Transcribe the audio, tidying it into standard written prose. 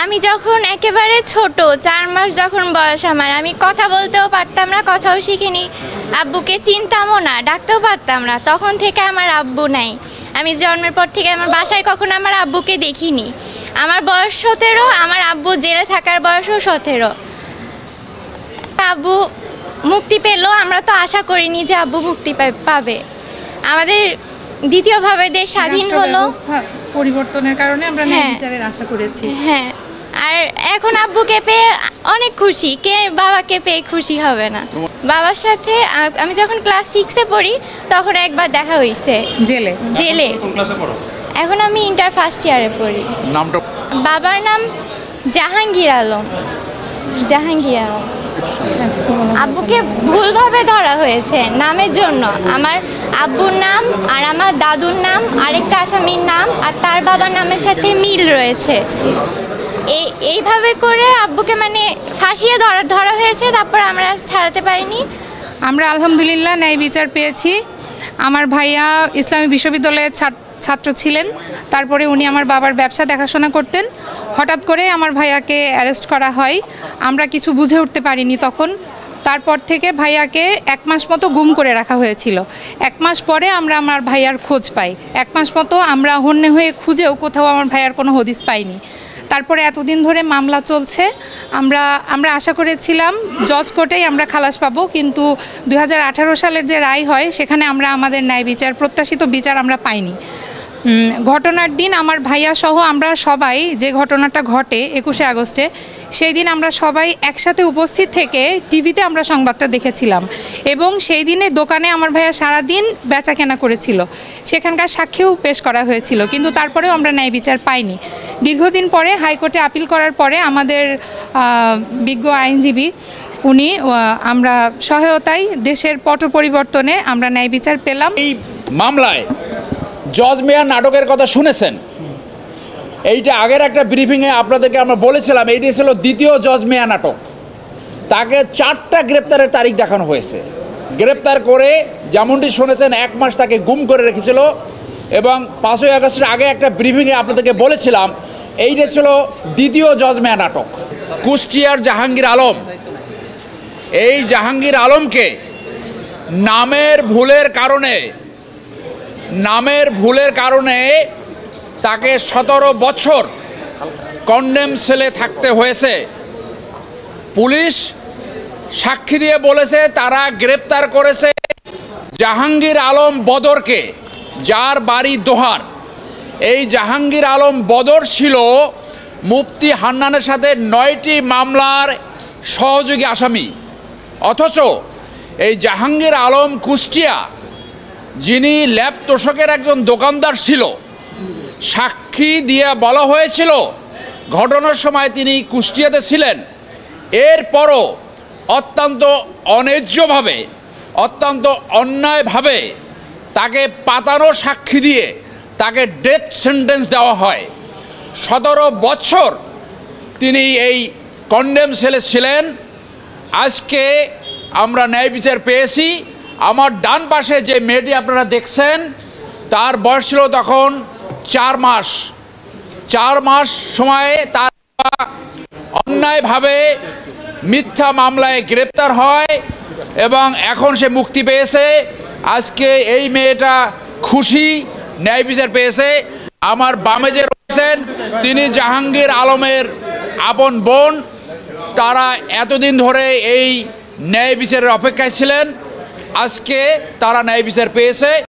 আমি যখন একেবারে ছোট 4 মাস যখন বয়স আমার, আমি কথা বলতেও পারতাম না, কথাও শিখিনি, আব্বুকে চিনতামও না, ডাকতেও পারতাম না। তখন থেকে আমার আব্বু নাই। আমি জন্মের পর থেকে আমার বাসায় কখনো আমার আব্বুকে দেখিনি। আমার বয়স 17, আমার আব্বু জেলে থাকার বয়সও 17। আব্বু মুক্তি পেল, আমরা তো আশা করিনি যে আব্বু মুক্তি পাবে। আমাদের দ্বিতীয়ভাবে দেশ স্বাধীন হলো, পরিবর্তনের কারণে আমরা ন্যায় বিচারের আশা করেছি। হ্যাঁ, আর এখন আব্বুকে পেয়ে অনেক খুশি। কে বাবাকে পেয়ে খুশি হবে না? বাবার সাথে আমি যখন ক্লাস 6-এ পড়ি তখন একবার দেখা হয়েছে জেলে। এখন আমি ইন্টার ফার্স্ট ইয়ারে পড়ি। নামটা? বাবার নাম জাহাঙ্গীর আলম। আব্বুকে ভুলভাবে ধরা হয়েছে নামের জন্য। আমার আব্বুর নাম আর আমার দাদুর নাম, আরেকটা আসামির নাম আর তার বাবার নামের সাথে মিল রয়েছে। এইভাবে করে আব্বুকে মানে ফাঁসিয়ে ধরা হয়েছে, তারপর আমরা ছাড়াতে পারিনি। আমরা আলহামদুলিল্লাহ ন্যায় বিচার পেয়েছি। আমার ভাইয়া ইসলামী বিশ্ববিদ্যালয়ের ছাত্র ছিলেন, তারপরে উনি আমার বাবার ব্যবসা দেখাশোনা করতেন। হঠাৎ করে আমার ভাইয়াকে অ্যারেস্ট করা হয়, আমরা কিছু বুঝে উঠতে পারিনি তখন। তারপর থেকে ভাইয়াকে 1 মাস মতো গুম করে রাখা হয়েছিল। 1 মাস পরে আমরা আমার ভাইয়ার খোঁজ পাই। 1 মাস মতো আমরা হন্যে হয়ে খুঁজেও কোথাও আমার ভাইয়ার কোনো হদিস পাইনি। তারপরে এতদিন ধরে মামলা চলছে। আমরা আশা করেছিলাম জজ কোর্টেই আমরা খালাস পাবো, কিন্তু 2018 সালের যে রায় হয় সেখানে আমরা আমাদের ন্যায় বিচার, প্রত্যাশিত বিচার আমরা পাইনি। ঘটনার দিন আমার ভাইয়া সহ আমরা সবাই, যে ঘটনাটা ঘটে 21শে আগস্টে, সেই দিন আমরা সবাই একসাথে উপস্থিত থেকে টিভিতে আমরা সংবাদটা দেখেছিলাম। এবং সেই দিনে দোকানে আমার ভাইয়া সারাদিন বেচা কেনা করেছিল, সেখানকার সাক্ষীও পেশ করা হয়েছিল, কিন্তু তারপরেও আমরা ন্যায় বিচার পাইনি। দীর্ঘদিন পরে হাইকোর্টে আপিল করার পরে আমাদের বিজ্ঞ আইনজীবী উনি আমরা সহায়তায় দেশের পট পরিবর্তনে আমরা ন্যায় বিচার পেলাম। এই মামলায় জজ মেয়ার নাটকের কথা শুনেছেন। এইটা আগের একটা ব্রিফিংয়ে আপনাদেরকে আমরা বলেছিলাম, এইটি ছিল দ্বিতীয় জজ মেয়ার নাটক। তাকে 4টা গ্রেপ্তারের তারিখ দেখানো হয়েছে। গ্রেপ্তার করে যেমনটি শুনেছেন 1 মাস তাকে গুম করে রেখেছিল। এবং 5ই আগস্টের আগে একটা ব্রিফিংয়ে আপনাদেরকে বলেছিলাম এইটা ছিল দ্বিতীয় জজ মেয়ার নাটক। কুষ্টিয়ার জাহাঙ্গীর আলম, এই জাহাঙ্গীর আলমকে নামের ভুলের কারণে তাকে 17 বছর কন্ডেম সেলে থাকতে হয়েছে। পুলিশ সাক্ষী দিয়ে বলেছে তারা গ্রেপ্তার করেছে জাহাঙ্গীর আলম বদরকে, যার বাড়ি দোহার। এই জাহাঙ্গীর আলম বদর ছিল মুফতি হান্নানের সাথে 9টি মামলার সহযোগী আসামি। অথচ এই জাহাঙ্গীর আলম কুষ্টিয়া, যিনি ল্যাব তোষকের একজন দোকানদার ছিল, সাক্ষী দিয়ে বলা হয়েছিল ঘটনার সময় তিনি কুষ্টিয়াতে ছিলেন। এরপরও অত্যন্ত অন্যায্যভাবে, অত্যন্ত অন্যায়ভাবে তাকে পাতানো সাক্ষী দিয়ে তাকে ডেথ সেন্টেন্স দেওয়া হয়। 17 বছর তিনি এই কন্ডেম সেলে ছিলেন। আজকে আমরা ন্যায় বিচার পেয়েছি। আমার ডান পাশে যে মেয়েটি আপনারা দেখছেন, তার বয়স ছিল তখন 4 মাস। 4 মাস সময়ে তার অন্যায়ভাবে মিথ্যা মামলায় গ্রেপ্তার হয় এবং এখন সে মুক্তি পেয়েছে। আজকে এই মেয়েটা খুশি, ন্যায় বিচার পেয়েছে। আমার বামে যে রয়েছেন তিনি জাহাঙ্গীর আলমের আপন বোন। তারা এতদিন ধরে এই ন্যায় বিচারের অপেক্ষায় ছিলেন। আজকে তারা ন্যায় বিচার পেয়েছে।